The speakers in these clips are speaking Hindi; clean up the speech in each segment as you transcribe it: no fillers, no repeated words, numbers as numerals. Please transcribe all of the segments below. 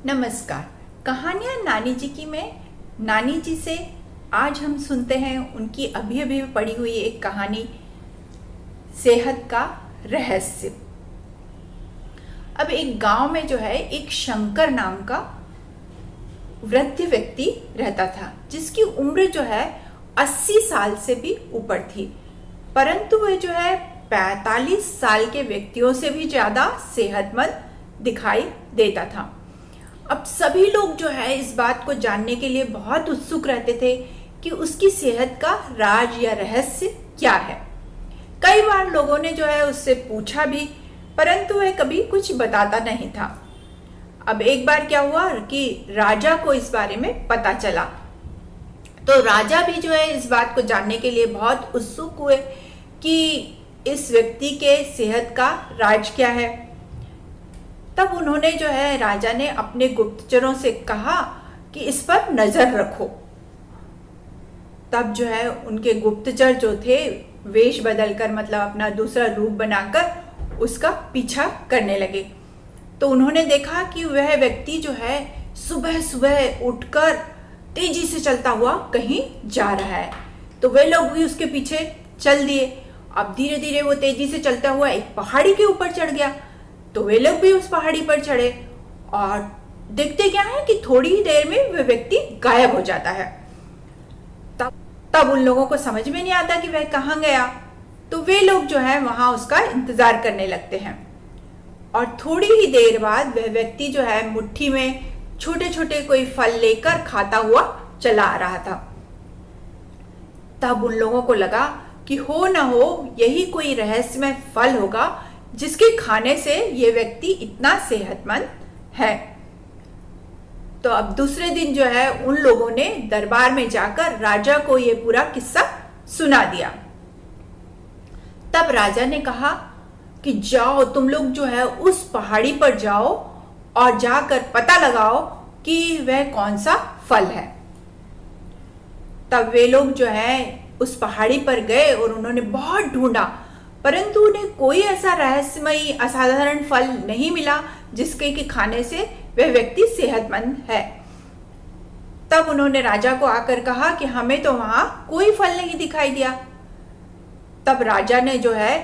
नमस्कार। कहानियाँ नानी जी की में नानी जी से आज हम सुनते हैं उनकी अभी अभी पढ़ी हुई एक कहानी, सेहत का रहस्य। अब एक गांव में जो है एक शंकर नाम का वृद्ध व्यक्ति रहता था, जिसकी उम्र जो है 80 साल से भी ऊपर थी, परंतु वह जो है 45 साल के व्यक्तियों से भी ज्यादा सेहतमंद दिखाई देता था। अब सभी लोग जो है इस बात को जानने के लिए बहुत उत्सुक रहते थे कि उसकी सेहत का राज या रहस्य क्या है। कई बार लोगों ने जो है उससे पूछा भी, परंतु वह कभी कुछ बताता नहीं था। अब एक बार क्या हुआ कि राजा को इस बारे में पता चला, तो राजा भी जो है इस बात को जानने के लिए बहुत उत्सुक हुए कि इस व्यक्ति के सेहत का राज क्या है। तब उन्होंने जो है राजा ने अपने गुप्तचरों से कहा कि इस पर नजर रखो। तब जो है उनके गुप्तचर जो थे वेश बदलकर, मतलब अपना दूसरा रूप बनाकर उसका पीछा करने लगे। तो उन्होंने देखा कि वह व्यक्ति जो है सुबह सुबह उठकर तेजी से चलता हुआ कहीं जा रहा है। तो वे लोग भी उसके पीछे चल दिए। अब धीरे धीरे वो तेजी से चलता हुआ एक पहाड़ी के ऊपर चढ़ गया, तो वे लोग भी उस पहाड़ी पर चढ़े और देखते क्या है कि थोड़ी ही देर में वह व्यक्ति गायब हो जाता है। तब उन लोगों को समझ में नहीं आता कि वह कहाँ गया। तो वे लोग जो है वहां उसका इंतजार करने लगते हैं और थोड़ी ही देर बाद वह व्यक्ति जो है मुट्ठी में छोटे छोटे कोई फल लेकर खाता हुआ चला आ रहा था। तब उन लोगों को लगा कि हो ना हो यही कोई रहस्यमय फल होगा जिसके खाने से ये व्यक्ति इतना सेहतमंद है। तो अब दूसरे दिन जो है उन लोगों ने दरबार में जाकर राजा को ये पूरा किस्सा सुना दिया। तब राजा ने कहा कि जाओ तुम लोग जो है उस पहाड़ी पर जाओ और जाकर पता लगाओ कि वह कौन सा फल है। तब वे लोग जो है उस पहाड़ी पर गए और उन्होंने बहुत ढूंढा, परंतु उन्हें कोई ऐसा रहस्यमयी असाधारण फल नहीं मिला जिसके कि खाने से वह व्यक्ति सेहतमंद है। तब उन्होंने राजा को आकर कहा कि हमें तो वहां कोई फल नहीं दिखाई दिया। तब राजा ने जो है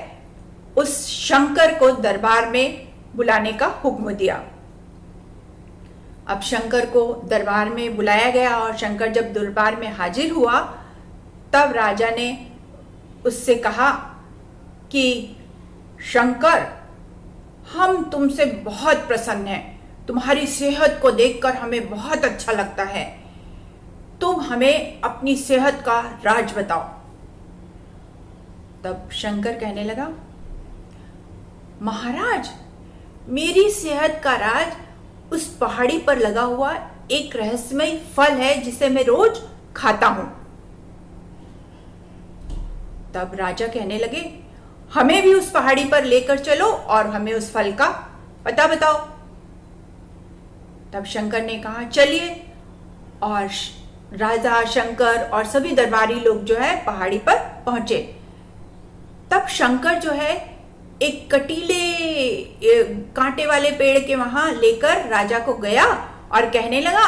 उस शंकर को दरबार में बुलाने का हुक्म दिया। अब शंकर को दरबार में बुलाया गया और शंकर जब दरबार में हाजिर हुआ, तब राजा ने उससे कहा कि शंकर, हम तुमसे बहुत प्रसन्न हैं, तुम्हारी सेहत को देखकर हमें बहुत अच्छा लगता है, तुम हमें अपनी सेहत का राज बताओ। तब शंकर कहने लगा, महाराज, मेरी सेहत का राज उस पहाड़ी पर लगा हुआ एक रहस्यमय फल है जिसे मैं रोज खाता हूं। तब राजा कहने लगे, हमें भी उस पहाड़ी पर लेकर चलो और हमें उस फल का पता बताओ। तब शंकर ने कहा, चलिए। और राजा, शंकर और सभी दरबारी लोग जो है पहाड़ी पर पहुंचे। तब शंकर जो है एक कटीले कांटे वाले पेड़ के वहां लेकर राजा को गया और कहने लगा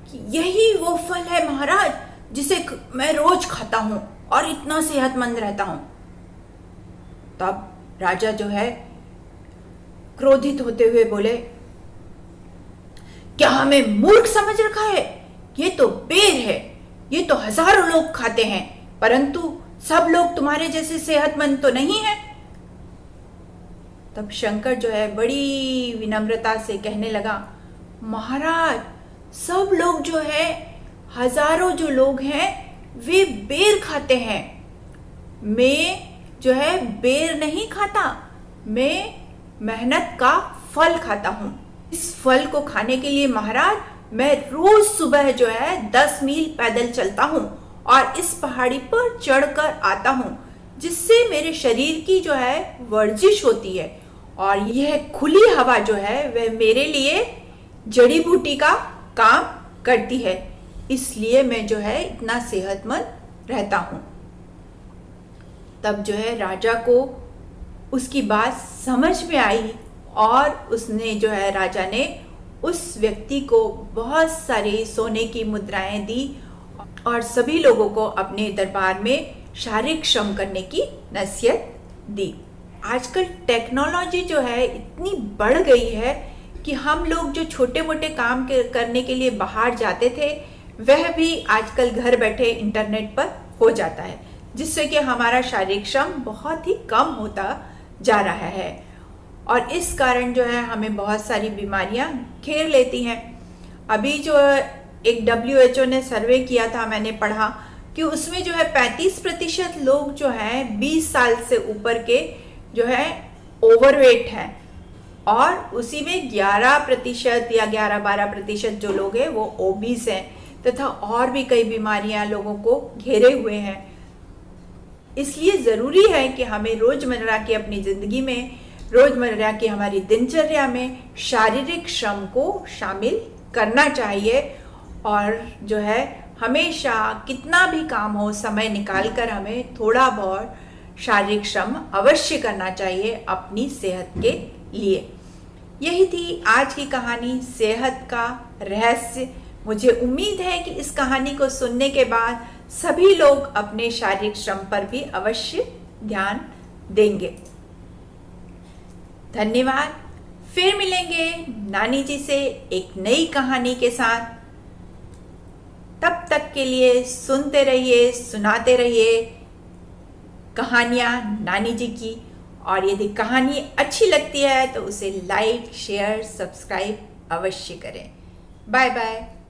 कि यही वो फल है महाराज जिसे मैं रोज खाता हूं और इतना सेहतमंद रहता हूं। तब राजा जो है क्रोधित होते हुए बोले, क्या हमें मूर्ख समझ रखा है? ये तो बेर है, ये तो हजारों लोग खाते हैं, परंतु सब लोग तुम्हारे जैसे सेहतमंद तो नहीं है। तब शंकर जो है बड़ी विनम्रता से कहने लगा, महाराज, सब लोग जो है, हजारों जो लोग हैं वे बेर खाते हैं, मैं जो है बेर नहीं खाता, मैं मेहनत का फल खाता हूं। इस फल को खाने के लिए महाराज मैं रोज सुबह जो है 10 मील पैदल चलता हूं और इस पहाड़ी पर चढ़कर आता हूं, जिससे मेरे शरीर की जो है वर्जिश होती है और यह खुली हवा जो है वह मेरे लिए जड़ी बूटी का काम करती है, इसलिए मैं जो है इतना सेहतमंद रहता हूं। तब जो है राजा को उसकी बात समझ में आई और उसने जो है राजा ने उस व्यक्ति को बहुत सारी सोने की मुद्राएं दी और सभी लोगों को अपने दरबार में शारीरिक श्रम करने की नसीहत दी। आजकल टेक्नोलॉजी जो है इतनी बढ़ गई है कि हम लोग जो छोटे मोटे काम करने के लिए बाहर जाते थे वह भी आजकल घर बैठे इंटरनेट पर हो जाता है, जिससे कि हमारा शारीरिक श्रम बहुत ही कम होता जा रहा है और इस कारण जो है हमें बहुत सारी बीमारियां घेर लेती हैं। अभी जो एक WHO ने सर्वे किया था, मैंने पढ़ा कि उसमें जो है 35% लोग जो हैं 20 साल से ऊपर के जो है ओवरवेट हैं और उसी में 11% या 11-12% जो लोग हैं वो ओबीस हैं तथा और भी कई बीमारियां लोगों को घेरे हुए हैं। इसलिए ज़रूरी है कि हमें रोज़मर्रा की अपनी ज़िंदगी में, रोज़मर्रा की हमारी दिनचर्या में शारीरिक श्रम को शामिल करना चाहिए और जो है हमेशा कितना भी काम हो समय निकाल कर हमें थोड़ा बहुत शारीरिक श्रम अवश्य करना चाहिए अपनी सेहत के लिए। यही थी आज की कहानी, सेहत का रहस्य। मुझे उम्मीद है कि इस कहानी को सुनने के बाद सभी लोग अपने शारीरिक श्रम पर भी अवश्य ध्यान देंगे। धन्यवाद। फिर मिलेंगे नानी जी से एक नई कहानी के साथ। तब तक के लिए सुनते रहिए, सुनाते रहिए कहानियाँ नानी जी की, और यदि कहानी अच्छी लगती है तो उसे लाइक, शेयर, सब्सक्राइब अवश्य करें। Bye bye.